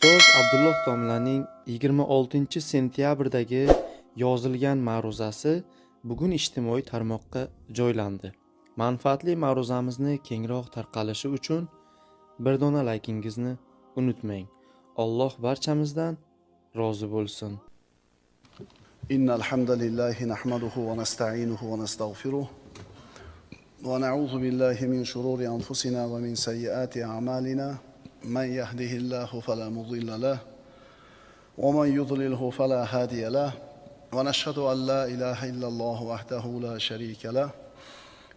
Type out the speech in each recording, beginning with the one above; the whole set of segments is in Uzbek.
Ustoz Abdulloh domlaning 26-sentyabrdagi yozilgan ma'ruzasi bugun ijtimoiy tarmoqqa joylandi. Manfaatli ma'ruzamizni kengroq tarqalishi uchun bir dona laykingizni unutmang. Alloh barchamizdan rozi bo'lsin. Innal hamdalillahi nahmaduhu va nasta'inuhu va nastaghfiruh wa na'udhu billahi min shururi anfusina va min sayyiati a'malina. من يهده الله فلا مضل له ومن يضلله فلا هادي له ونشهد أن لا إله إلا الله وحده لا شريك له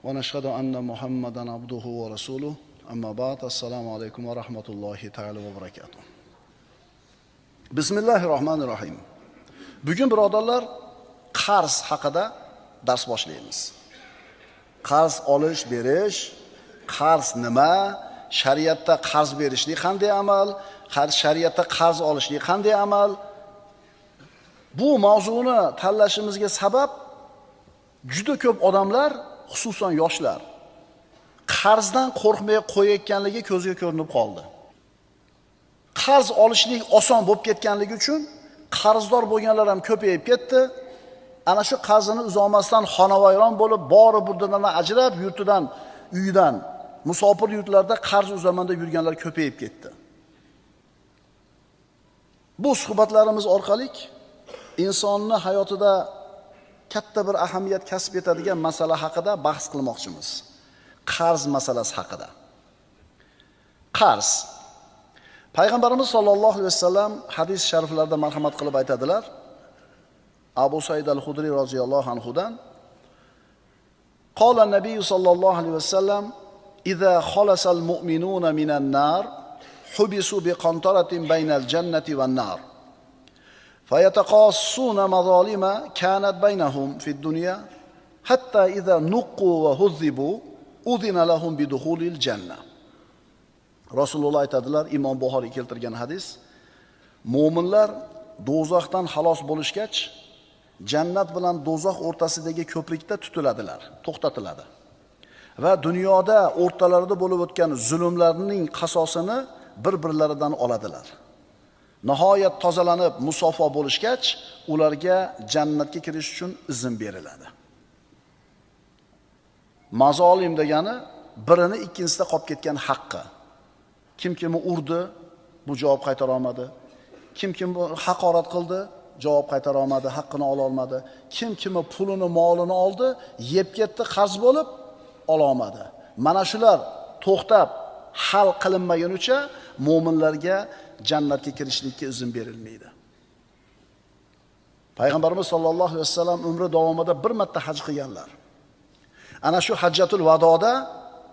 ونشهد أن محمدا عبده ورسوله أما بعد السلام عليكم ورحمة الله تعالى وبركاته بسم الله الرحمن الرحيم Bugun birodarlar qarz haqida dars boshlaymiz. Qarz olish, berish, qarz nima? Shariatda qarz berishlik qanday amal, shariatda qarz olishlik qanday amal? Bu mavzuni tanlashimizga sabab juda ko'p odamlar, xususan yoshlar, qarzdan qo'rqmay qo'yayotganligi ko'zga ko'rinib qoldi. Qarz olishlik oson bo'lib ketganligi uchun qarzdor bo'lganlar ham ko'payib ketdi. Ana shu qarzini uzoqmasdan xonavayron bo'lib, bori burdadan ajrab, yurtidan, uyidan musofir yurtlarda qarz uzamanda yurganlar ko'payib ketdi. Bu suhbatlarimiz orqali insonni hayotida katta bir ahamiyat kasb etadigan masala haqida bahs qilmoqchimiz. Qarz masalasi haqida. Qarz. Payg'ambarimiz sollallohu alayhi vasallam hadis shariflarida marhamat qilib aytadilar. Abu Said al-Khudri roziyallohu anhudan qala nabiy sollallohu alayhi vasallam إذا خلص المؤمنون من النار حبسوا بقنطرة بين الجنة والنار فيتقاصون مظالم كانت بينهم في الدنيا حتى إذا نقوا وهذبوا أذن لهم بدخول الجنة. Rasululloh aytadilar, Imom Buxoriy keltirgan hadis, mo'minlar do'zaxdan xalos bo'lishgach, jannat bilan do'zax o'rtasidagi ko'prikda tutiladilar, to'xtatiladi. Va dunyoda o'rtalarida bo'lib o'tgan zulmlarning qasosini bir-birlaridan oladilar. Nihoyat tozalanib, musofo bo'lishgach, ularga jannatga kirish uchun izn beriladi. Mazolim degani birini ikkinchisida qolib ketgan haqqi. Kim-kimni urdi, bu javob qaytara olmadi. Kim-kimni haqorat qildi, javob qaytara olmadi, haqqini ola olmadi. Kim-kimni pulini, molini oldi, yeb ketdi, qarz bo'lib ololmadi. Mana shular to'xtab hal qilinmagunicha mo'minlarga jannatga kirishlikka izn berilmaydi. Payg'ambarimiz sollallohu alayhi vasallam umri davomida bir marta haj qilganlar. Ana shu hajjatul vadoda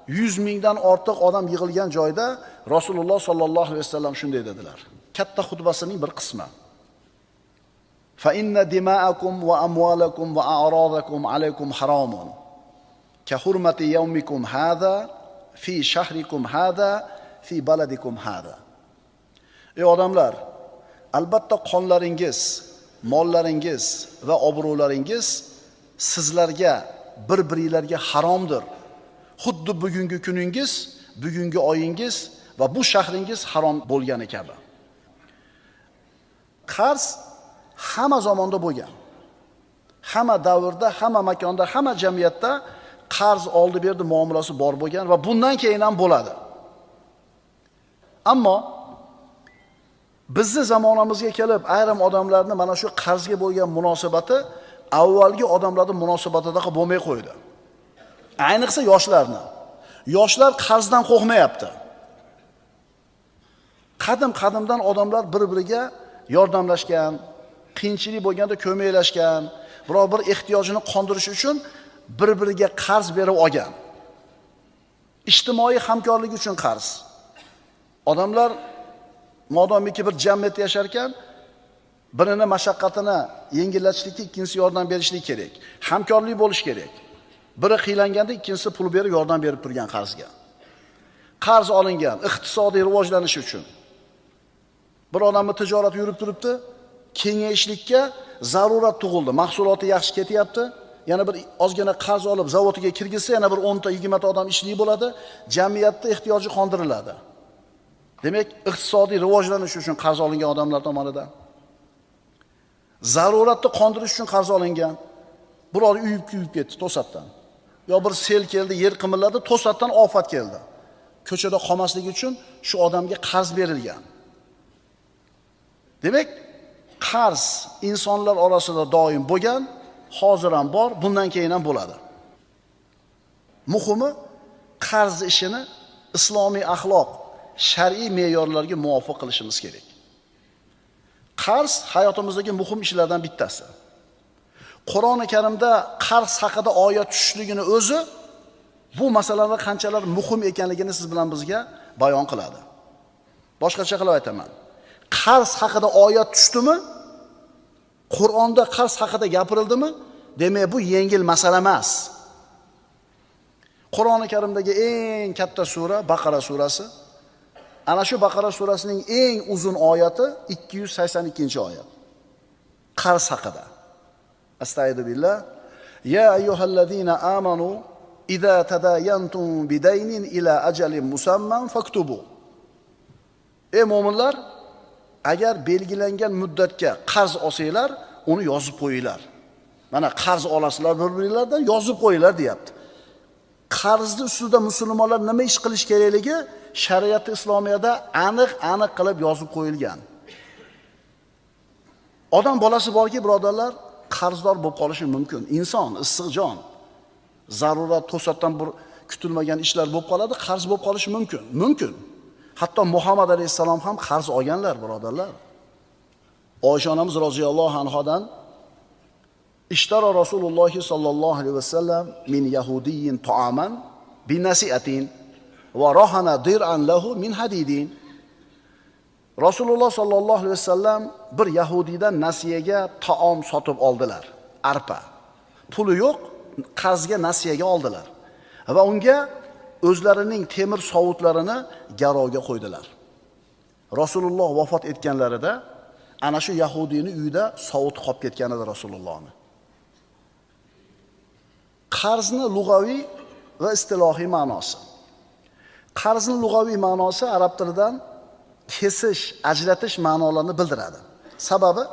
100 mingdan ortiq odam yig'ilgan joyda Rasululloh sollallohu alayhi vasallam shunday dedilar. Katta xutbasining bir qismi. Fa inna dima'akum va amwalakum va a'radakum alaykum haramun. كحرمة يومكم هذا في شهركم هذا في بلدكم هذا. Ey odamlar, albatta qonlaringiz, mollaringiz va obro'laringiz sizlarga, bir-biringizga haromdir. Xuddi bugungi kuningiz, bugungi oyingiz va bu shahringiz harom bo'lgani kabi. Qarz hamma zamonda bo'lgan. Hamma davrda, hamma makonda, hamma jamiyatda qarz oldi berdi muomalasi bor bo'lgan va bundan keyin ham bo'ladi. Ammo bizning zamonamizga kelib ayrim odamlarning mana shu qarzga bo'lgan munosabati avvalgi odamlarning munosabatidaqa bo'lmay qo'ydi. Ayniqsa yoshlarni. Yoshlar qarzdan qo'rqmayapti. Qadimdan odamlar bir-biriga yordamlashgan, qiyinchilik bo'lganda ko'maklashgan, biror bir ehtiyojini qondirish uchun bir-biriga qarz berib olgan. Ijtimoiy hamkorlik uchun qarz. Odamlar modomiki bir jamiyatda yashar ekan, birini mashaqqatini yengillatishlikka ikkinchisi yordam berishlik kerak. Hamkorlik bo'lish kerak. Biri qiylanganda ikkinchisi pul berib yordam berib turgan qarzga. Qarz olingan iqtisodiy rivojlanish uchun. Bir odamning tijorati yurib turibdi, kengayishlikka zarurat tug'ildi. Mahsuloti yaxshi ketyapti. Yana bir ozgina qarz olib zavodiga kirgizsa, yana bir 10 ta 20 ta odam ishli bo'ladi, jamiyatda ehtiyoji qondiriladi. Demak, iqtisodiy rivojlanish uchun qarz olingan odamlar tomonidan, zaruratni qondirish uchun qarz olingan. Biror uy kuyib ketdi to'satdan. Yo bir sel keldi, yer qimilladi, to'satdan ofat keldi. Ko'chada qolmasligi uchun shu odamga qarz berilgan. Demak, qarz insonlar orasida doim bo'lgan, hozir ham bor, bundan keyin ham bo'ladi. Muhimi, qarz ishini islomiy axloq, shar'iy me'yorlarga muvofiq qilishimiz kerak. Qarz hayotimizdagi muhim ishlardan bittasi. Qur'oni Karimda qarz haqida oyat tushishligini o'zi bu masalalar qanchalar muhim ekanligini siz bilan bizga bayon qiladi. Boshqacha qilib aytaman. Qarz haqida oyat tushdimi? Qur'onda qarz haqida gapirildimi? Demak, bu yengil masala emas. Qur'oni Karimdagi eng katta sura Baqara surasi. Ana shu Baqara surasining eng uzun oyati 282-oyat. Qarz haqida. Astagfiru billah. Ya ayyuhallazina amanu idza tadayantum bidaynin ila ajalin musamman faktubu. Ey mu'minlar, agar belgilangan muddatga qarz olsanglar, uni yozib qo'yinglar. Mana qarz olasizlar bir-biringlardan, yozib qo'yinglar deyapti. Qarzni ustida musulmonlar nima ish qilish kerakligi shariat islomiyada aniq qilib yozib qo'yilgan. Odam bolasi borki, birodarlar, qarzdor bo'lib qolishi mumkin. Inson issiq jon, zarurat to'satdan bir kutilmagan ishlar bo'lib qoladi, qarz bo'lib qolishi mumkin. Hatto Muhammad alayhisalom ham qarz olganlar, birodarlar. Oysha onamiz roziyallohu anhodan ishtara Rasululloh sallallohu alayhi vasallam min yahudiyyin ta'aman bi nasi'atin va rahana dir'an lahu min hadidin. Rasululloh sallallohu alayhi vasallam bir yahudiydan nasiyaga taom sotib oldilar, arpa. Puli yo'q, qarzga nasiyaga oldilar va unga o'zlarining temir sovutlarini garovga qo'ydilar. Rasululloh vafot etganlarida ana shu yahudiyning uyida sovut qolib ketgan edi Rasulullohni. Qarzni lug'aviy va istilohiy ma'nosi. Qarzni lug'aviy ma'nosi arab tilidan kesish, ajratish ma'nolarini bildiradi. Sababi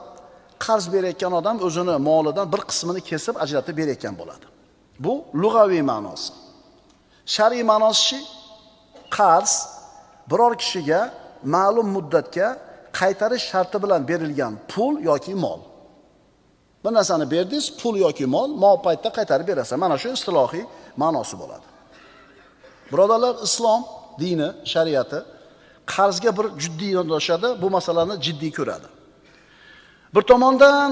qarz berayotgan odam o'zini molidan bir qismini kesib ajratib berayotgan bo'ladi. Bu lug'aviy ma'nosi. Shar'iy ma'nosi qarz biror kishiga ma'lum muddatga qaytarish sharti bilan berilgan pul yoki mol. Bir narsani berdingiz, pul yoki mol, paytda qaytarib berasiz. Mana shu istilohiy ma'nosi bo'ladi. Birodarlar, islom dini, shariati qarzga bir jiddiy yondashadi, bu masalani jiddiy ko'radi. Bir tomondan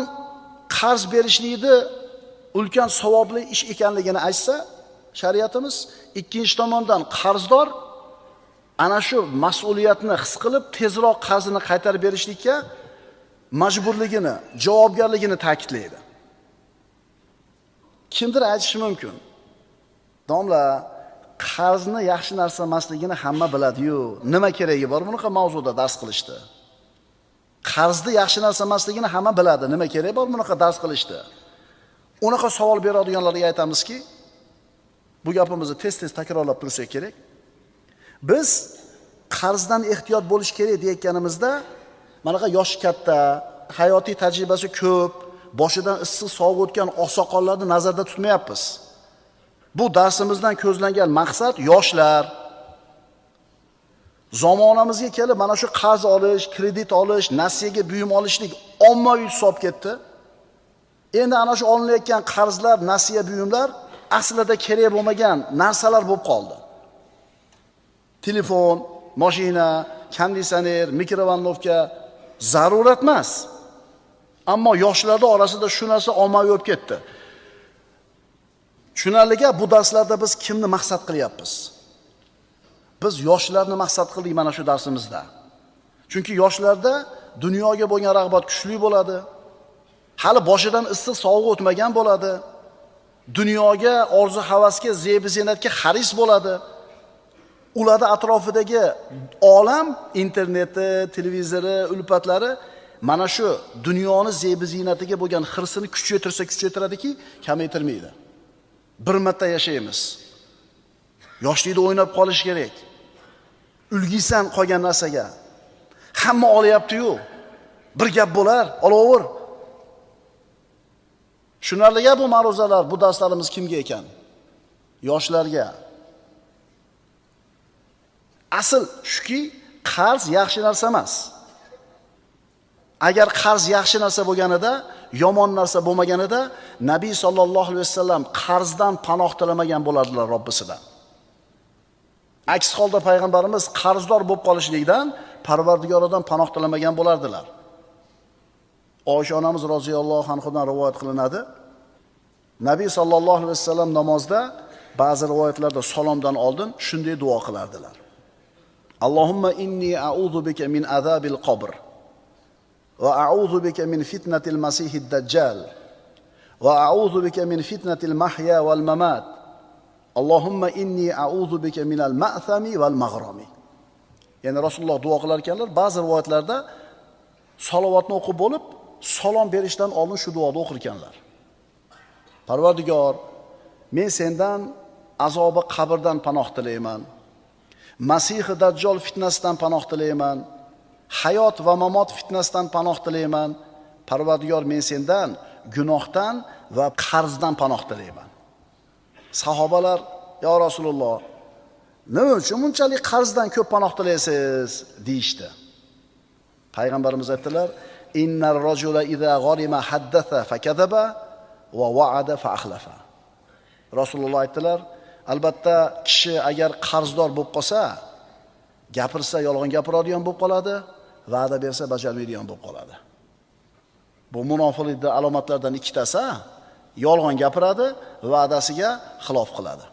qarz berishlikni ulkan savobli ish ekanligini aytsa, shariatimiz, ikkinchi tomondan qarzdor ana shu mas'uliyatni his qilib tezroq qarzini qaytarib berishlikka majburligini, javobgarligini ta'kidlaydi. Kimdir aytishi mumkin. Domla, qarzni yaxshi narsa emasligini hamma biladi-yu, nima keragi bor bunaqa mavzuda dars qilishdi? Qarzni yaxshi narsa emasligini hamma biladi, nima keragi bor bunaqa dars qilishdi? Unaqa savol beradiganlarga aytamizki, bu gapimizni tez-tez takrorlab tursak kerak. Biz qarzdan ehtiyot bo'lish kerak deyotganimizda, manaqa yoshi katta, hayotiy tajribasi ko'p, boshidan issiq sovuq o'tgan oqsoqollarni nazarda tutmayapmiz. Bu darsimizdan ko'zlangan maqsad yoshlar. Zamonamizga kelib mana shu qarz olish, kredit olish, nasiyaga buyum olishlik ommaviy tus olib ketdi. Endi ana shu olinayotgan qarzlar, nasiya buyumlar aslida kerak bo'lmagan narsalar bo'lib qoldi. Telefon, mashina, konditsioner, mikrovalnovka zarurat emas. Ammo yoshlar orasida shu narsa ommaviy bo'lib ketdi. Tushunarligi, bu darslarda biz kimni maqsad qilyapmiz? Biz yoshlarni maqsad qildik mana shu darsimizda. Chunki yoshlarda dunyoga bo'lgan rag'bat kuchli bo'ladi. Hali boshidan issiq sovuq o'tmagan bo'ladi. Dunyoga, orzu-havasga, zeb-ziynatga xaris bo'ladi. Ularda atrofidagi olam, interneti, televizori, ulpatlari mana shu dunyoni zeb-ziynatiga bo'lgan xirsini kuchaytiradiki, kamaytirmaydi. Bir marta yashaymiz. Yoshlikda o'ynab qolish kerak. Ulgiysan qolgan narsaga. Hamma olyapti-yu. Bir gap bo'lar, olaver. Tushunarliga bu ma'ruzalar, bu darslarimiz kimga ekan? Yoshlarga. Asl shuki, qarz yaxshi narsa emas. Agar qarz yaxshi narsa bo'lganida, yomon narsa bo'lmaganida, Nabiy sollallohu alayhi vasallam qarzdan panoh tilamagan bo'lardilar Robbisidan. Aks holda payg'ambarimiz qarzdor bo'lib qolishlikdan Parvardigoridan panoh tilamagan bo'lardilar. Oysha onamiz roziyallohu anhodan rivoyat qilinadi. Nabiy sollallohu alayhi vasallam namozda ba'zi rivoyatlarda salomdan oldin shunday duo qilardilar. Allohumma inni a'udhu bika min azabil qabr va a'udhu bika min fitnatil masihid dajjal va a'udhu bika min fitnatil mahya wal mamat. Allohumma inni a'udhu bika minal ma'thami wal maghrami. Ya'ni Rasululloh duo qilar ekanlar, ba'zi rivoyatlarda salovatni o'qib bo'lib, salom berishdan oldin shu duoni o'qir ekanlar. Parvardigor, men sendan azobi qabrdan panoh tilayman. Masih-i Dajjal fitnasidan panoh tilayman. Hayot va mamot fitnasidan panoh tilayman. Parvardigor, men sendan gunohdan va qarzdan panoh tilayman. Sahobalar, yo Rasululloh, nima uchun bunchalik qarzdan ko'p panoh tilaysiz deyishdi. Payg'ambarimiz aytdilar: "Innar rajula idza gharima haddatha fakadaba va wa'ada fa akhlafa." Rasululloh aytdilar: albatta kishi agar qarzdor bo'lib qolsa, gapirsa yolg'on gapiradigan bo'lib qoladi, va'da bersa bajarmaydigan bo'lib qoladi. Bu munofiqlikning alomatlaridan ikkitasi, yolg'on gapiradi, va'dasiga xilof qiladi.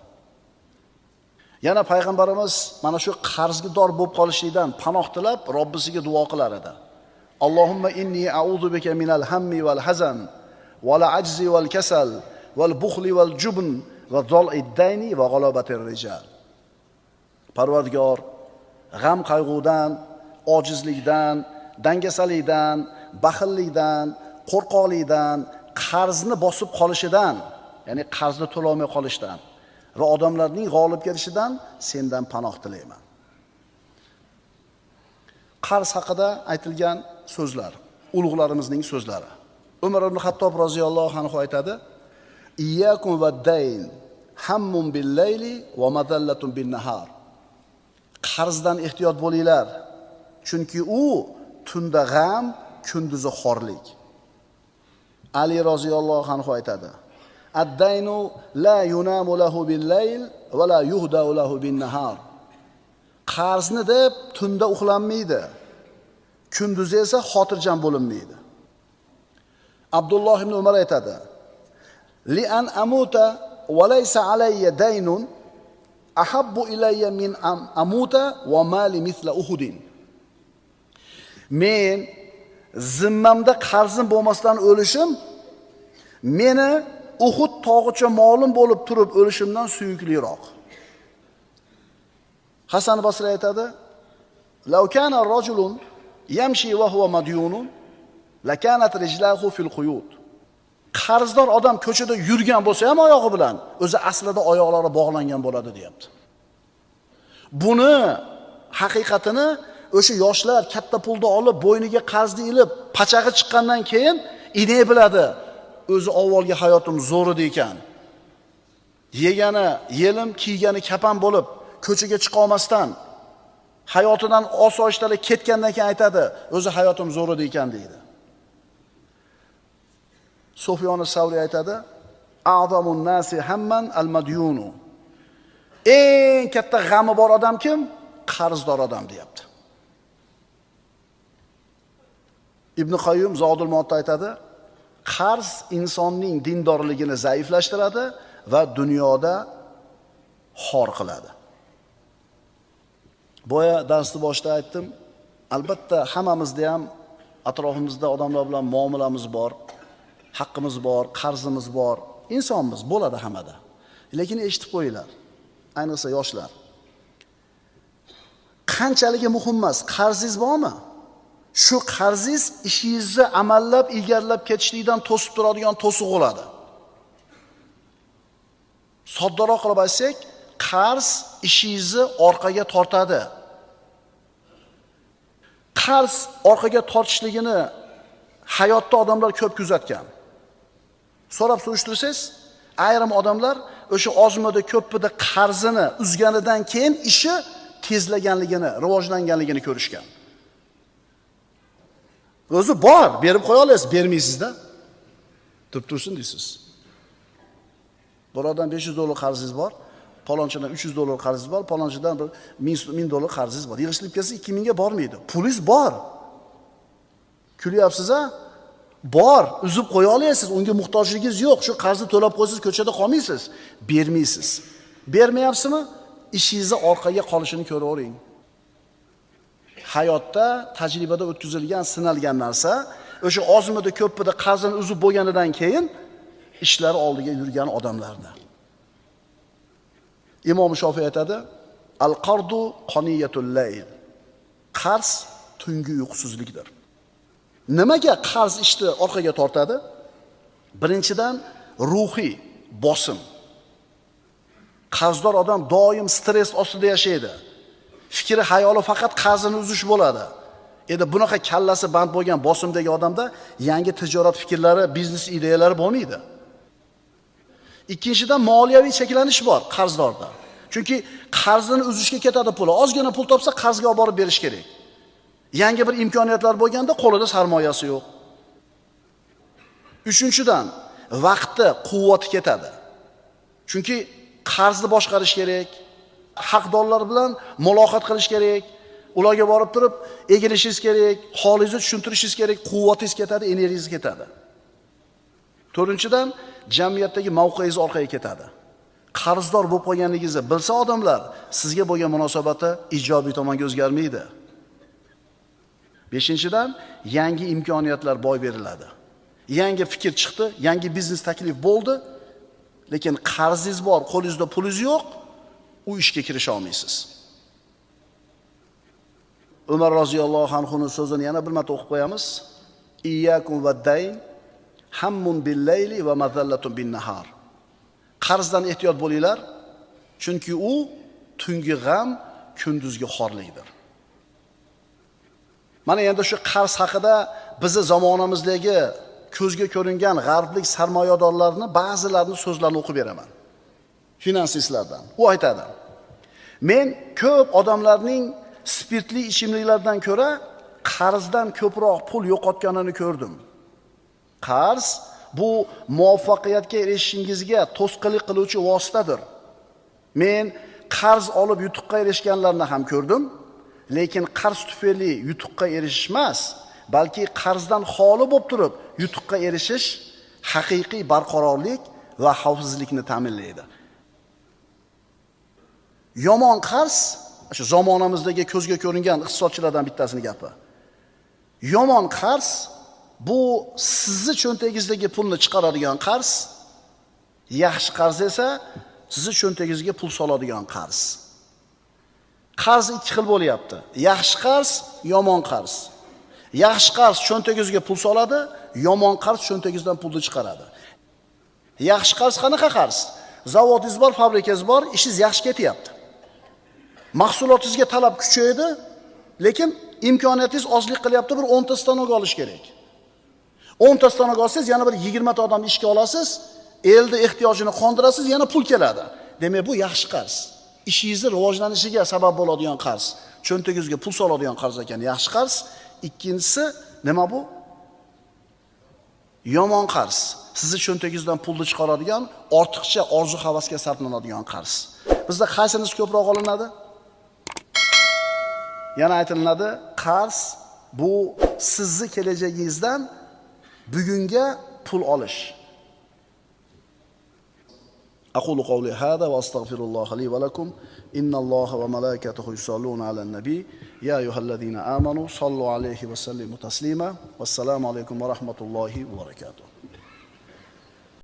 Yana payg'ambarimiz mana shu qarzdor bo'lib qolishlikdan panoh tilab Robbisiga duo qilar edi. Allohumma inni a'udhu bika minal hammi wal hazan wal ajzi wal kasal wal bukhli wal jubn va zal'id dayni va g'alabatir rijal. Parvardigor, g'am qayg'udan, ojizlikdan, dangasalikdan, baxillikdan, qo'rqoqlikdan, qarzni bosib qolishidan, ya'ni qarzni to'lolmay qolishdan va odamlarning g'olib kelishidan sendan panoh tilayman. Qarz haqida aytilgan so'zlar, ulug'larimizning so'zlari. Umar ibn Xattob roziyallohu anhu aytadi: "Iyyakum wad-dayn, hammun bil-layli wa madallatun bin-nahar." Qarzdan ehtiyot bo'linglar, chunki u tunda g'am, kunduzi xorlik. Ali roziyallohu anhu aytadi: "Ad-daynu la yunamu lahu bil-layl va la yuhdau lahu bin-nahar." Qarzni deb tunda uxlanmaydi, kunduzi esa xotirjam bo'linmaydi. Abdulloh ibn Umar aytadi: "Li an amuta va laysa alayya daynun ahabbu ilayya min amuta va mali mithla Uhudin." Men zimmamda qarzim bo'lmasdan o'lishim meni Uhud tog'icha molim bo'lib turib o'lishimdan suyukliroq. Hasan Basri aytadi: "Law kana rajulun yamshi wa huwa madyunun lakanat rijlahu fil quyut." Qarzdor odam ko'chada yurgan bo'lsa ham oyog'i bilan, o'zi aslida oyoqlari bog'langan bo'ladi, deyapti. Buni haqiqatini o'sha yoshlar katta pulni olib, bo'yniga qarzni ilib, pachag'i chiqqandan keyin inay biladi. O'zi avvalgi hayotim zo'r edi ekan. Yegani yelim, kiygani kapan bo'lib, ko'chaga chiqa olmasdan hayotidan osoyishtalik ketgandan keyin aytadi, o'zi hayotim zo'r edi ekan deydi. Sufyon as-Savri aytadi: "A'zamun nasi hamman al-madyunu." Eng katta g'ami bor odam kim? Qarzdor odam, deyapti. Ibn Qayyum Zodul Ma'odda aytadi: qarz insonning dindorligini zaiflashtiradi va dunyoda xor qiladi. Boya darsni boshida aytdim, albatta hammamizda ham atrofimizda odamlar bilan muomalamiz bor, haqqimiz bor, qarzimiz bor, insonmiz, bo'ladi hammada. Lekin eshitib qo'yinglar, ayniqsa yoshlar. Qanchaligi muhim emas, qarzingiz bormi? Shu qarzingiz ishingizni amallab, ilgarilab ketishlikdan to'sib turadigan to'siq bo'ladi. Soddaroq qilib aytsak, qarz ishingizni orqaga tortadi. qarz orqaga tortishligini hayotda odamlar ko'p kuzatgan. So'rab surishtirsangiz, ayrim odamlar o'sha ozmida ko'ppida qarzini uzganidan keyin ishi tezlaganligini, rivojlanganligini ko'rishgan. O'zi bor, berib qo'ya olasiz, bermaysiz-da. Tursin deysiz. Birodan $500 qarzingiz bor, palonchidan $300 qarzingiz bor, palonchidan $1000 qarzingiz bor. Yig'ishtirib kelsa 2000 ga bormaydi. Pulingiz bor. Kulyapsiz-a? Bor, uzib qo'ya olasiz, unga muhtojligingiz yo'q. Shu qarzni to'lab qo'ysiz, ko'chada qolmaysiz, bermaysiz. Bermayapsizmi? Ishingizni orqaga qolishini ko'ravering. Hayotda tajribada o'tkazilgan, sinalgan narsa, o'sha ozmida ko'ppida qarzini uzib bo'lganidan keyin ishlari oldiga yurgan odamlarda. Imom Shofiy aytadi: "Al-qardu qaniyatul layl." Qarz tungi uyqusizlikdir. Nimaga qarz ishni orqaga tortadi? Birinchidan ruhiy bosim. Qarzdor odam doim stress ostida yashaydi. Fikri, hayoli faqat qarzini uzish bo'ladi. Endi bunaqa kallasi band bo'lgan bosimdagi odamda yangi tijorat fikrlari, biznes ideyalari bo'lmaydi. Ikkinchidan moliyaviy cheklanish bor qarzdorda. Chunki qarzini uzishga ketadi puli. Ozgina pul topsa qarzga olib borib berish kerak. Yangi bir imkoniyatlar bo'lganda qo'lida sarmoyasi yo'q. Uchinchidan vaqtni quvvati ketadi. Chunki qarzni boshqarish kerak, haqdorlar bilan muloqot qilish kerak, ularga borib turib egilishingiz kerak, holingizni tushuntirishingiz kerak, quvvatingiz ketadi, energiyangiz ketadi. To'rtinchidan jamiyatdagi mavqeingiz orqaga ketadi. Qarzdor bo'lib qolganligingizni bilsa odamlar, sizga bo'lgan munosabati ijobiy tomonga o'zgarmaydi. Beshinchidan yangi imkoniyatlar boy beriladi. Yangi fikr chiqdi, yangi biznes taklif bo'ldi, lekin qarzingiz bor, qo'lingizda pulingiz yo'q, u ishga kirisha olmaysiz. Umar roziyallohu anhuning so'zini yana bir marta o'qib qo'yamiz. Iyyakum vaddayn hammun bil-layli va mazallatun bin-nahar. Qarzdan ehtiyot bo'linglar, chunki u tungi g'am, kunduzgi xorlikdir. Mana endi shu qarz haqida bizni zamonamizdagi ko'zga ko'ringan g'arblik sarmoyadorlarni ba'zilarini so'zlarini o'qib beraman. Finansistlardan. U aytadi: "Men ko'p odamlarning spirtli ichimliklardan ko'ra qarzdan ko'proq pul yo'qotganini ko'rdim. Qarz bu muvaffaqiyatga erishishingizga to'sqinlik qiluvchi vositadir. Men qarz olib yutuqqa erishganlarni ham ko'rdim, lekin qarz tufayli yutuqqa erishish emas, balki qarzdan xoli bo'lib turib yutuqqa erishish haqiqiy barqarorlik va xavfsizlikni ta'minlaydi." Yomon qarz, shu zamonamizdagi ko'zga ko'ringan iqtisodchilardan bittasining gapi. Yomon qarz bu sizni cho'ntagingizdagi pulni chiqaradigan qarz, yaxshi qarz esa sizni cho'ntagingizga pul soladigan qarz. Qarz ikki xil bo'lyapti. Yaxshi qarz, yomon qarz. Yaxshi qarz cho'ntagingizga pul soladi, yomon qarz cho'ntagingizdan pulni chiqaradi. Yaxshi qarz qanaqa qarz? Zavodingiz bor, fabrikangiz bor, ishingiz yaxshi ketyapti. Mahsulotingizga talab kuchaydi, lekin imkoniyatingiz ozlik qilyapti, bir 10 ta stanok olish kerak. 10 ta stanok olsangiz, yana bir 20 ta odamni ishga olasiz, elni ehtiyojini qondirasiz, yana pul keladi. Demak, bu yaxshi qarz. Ishingizni rivojlanishiga sabab bo'ladigan qarz. Cho'ntagingizga pul soladigan qarz ekan, yaxshi qarz. Ikkinchisi nima bu? Yomon qarz. Sizni cho'ntagingizdan pulni chiqaradigan, ortiqcha orzu-havasga sarflanadigan qarz. Bizda qaysinisi ko'proq olinadi? Yana aytiladi, qarz bu sizni kelajagingizdan bugunga pul olish. أقول قولي هذا وأستغفر الله لي ولكم إن الله وملائكته يصلون على النبي يا أيها الذين آمنوا صلوا عليه وسلموا تسليما والسلام عليكم ورحمة الله وبركاته.